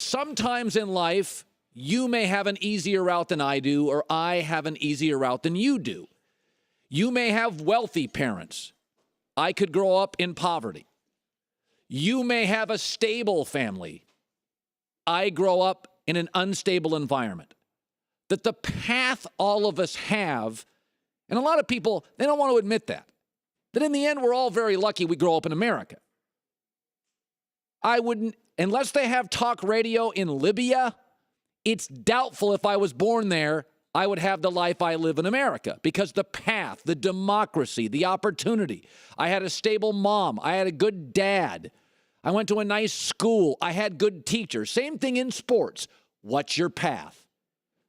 sometimes in life, you may have an easier route than I do, or I have an easier route than you do. You may have wealthy parents. I could grow up in poverty. You may have a stable family. I grow up in an unstable environment. That the path all of us have, and a lot of people, they don't want to admit that in the end, we're all very lucky we grow up in America. I wouldn't, unless they have talk radio in Libya, it's doubtful if I was born there, I would have the life I live in America, because the path, the democracy, the opportunity. I had a stable mom. I had a good dad. I went to a nice school. I had good teachers. Same thing in sports. What's your path?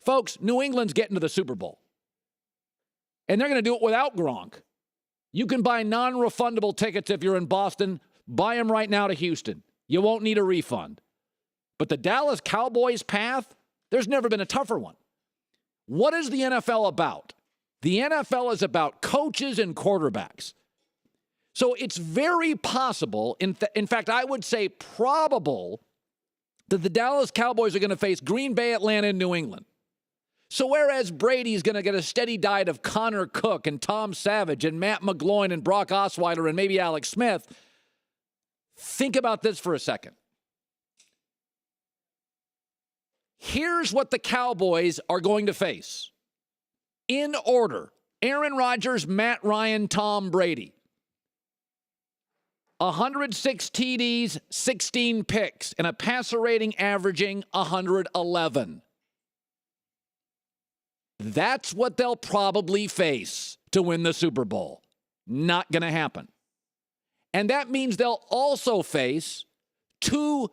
Folks, New England's getting to the Super Bowl. And they're going to do it without Gronk. You can buy non-refundable tickets if you're in Boston. Buy them right now to Houston. You won't need a refund. But the Dallas Cowboys path, there's never been a tougher one. What is the NFL about? The NFL is about coaches and quarterbacks. So it's very possible, in fact, I would say probable, that the Dallas Cowboys are going to face Green Bay, Atlanta, and New England. So whereas Brady's going to get a steady diet of Connor Cook and Tom Savage and Matt McGloin and Brock Osweiler and maybe Alex Smith, think about this for a second. Here's what the Cowboys are going to face. In order, Aaron Rodgers, Matt Ryan, Tom Brady. 106 TDs, 16 picks, and a passer rating averaging 111. That's what they'll probably face to win the Super Bowl. Not going to happen. And that means they'll also face two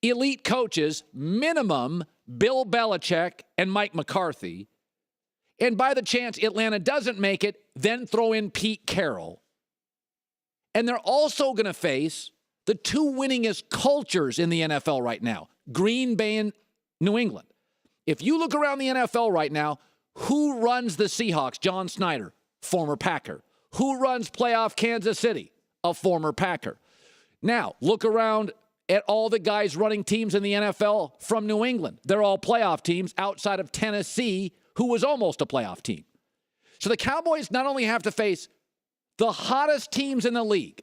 elite coaches, minimum, Bill Belichick and Mike McCarthy. And by the chance Atlanta doesn't make it, then throw in Pete Carroll. And they're also going to face the two winningest cultures in the NFL right now, Green Bay and New England. If you look around the NFL right now, who runs the Seahawks? John Snyder, former Packer. Who runs playoff Kansas City? A former Packer. Now, look around at all the guys running teams in the NFL from New England. They're all playoff teams outside of Tennessee, who was almost a playoff team. So the Cowboys not only have to face the hottest teams in the league,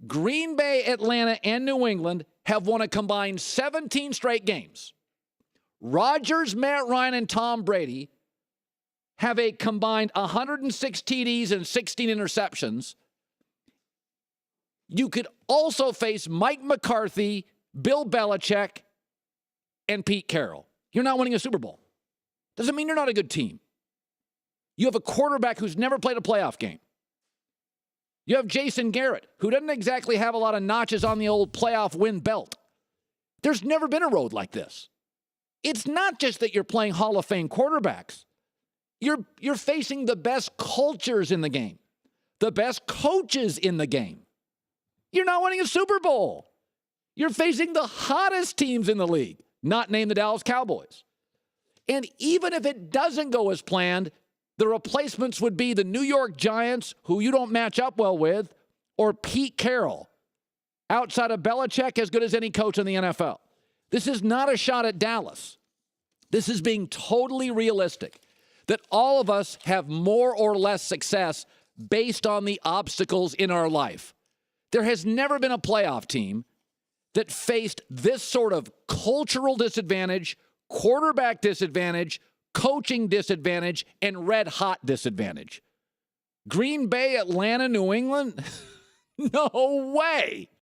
Green Bay, Atlanta, and New England have won a combined 17 straight games. Rodgers, Matt Ryan, and Tom Brady have a combined 106 TDs and 16 interceptions. You could also face Mike McCarthy, Bill Belichick, and Pete Carroll. You're not winning a Super Bowl. Doesn't mean you're not a good team. You have a quarterback who's never played a playoff game. You have Jason Garrett, who doesn't exactly have a lot of notches on the old playoff win belt. There's never been a road like this. It's not just that you're playing Hall of Fame quarterbacks. You're facing the best cultures in the game, the best coaches in the game. You're not winning a Super Bowl. You're facing the hottest teams in the league, not named the Dallas Cowboys. And even if it doesn't go as planned, the replacements would be the New York Giants, who you don't match up well with, or Pete Carroll. Outside of Belichick, as good as any coach in the NFL. This is not a shot at Dallas. This is being totally realistic, that all of us have more or less success based on the obstacles in our life. There has never been a playoff team that faced this sort of cultural disadvantage, quarterback disadvantage, coaching disadvantage, and red-hot disadvantage. Green Bay, Atlanta, New England? No way.